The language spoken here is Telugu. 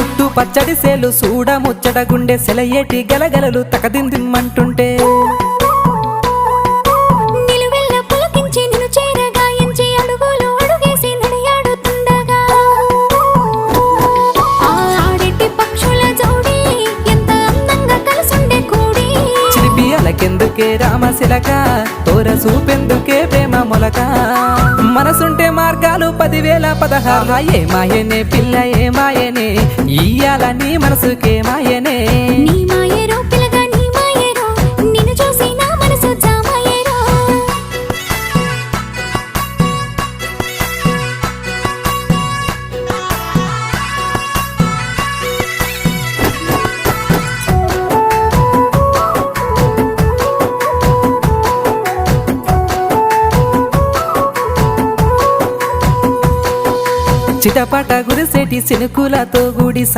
చుట్టూ పచ్చడి సేలు సూడ ముచ్చట గుండె సెలయేటి గలగలలు తకదిందిమ్మంటుంటే నిలువెల్ల పులకించి నిన్ను చేరగాయించి అడుగులు అడుగేసి నడియాడుతుండగా ఆడెట్టి పక్షుల జోడి ఎంత అందంగా కలుసుండే కూడి చిలిపి అలకెందుకే రామశిలక తోర చూపెందుకే ప్రేమ మొలక మనసుంటే మార్గాలు 10,016 ఏ మాయనే పిల్ల ఏ మాయనే ఇయ్యాల నీ మనసుకే మాయనే నీ మాయేరో పిల్లగా నీ మాయేరో నిన్ను చూసి నా మనసు జామాయేరో చిటపట గురిసేటి సినుకులతో గుడి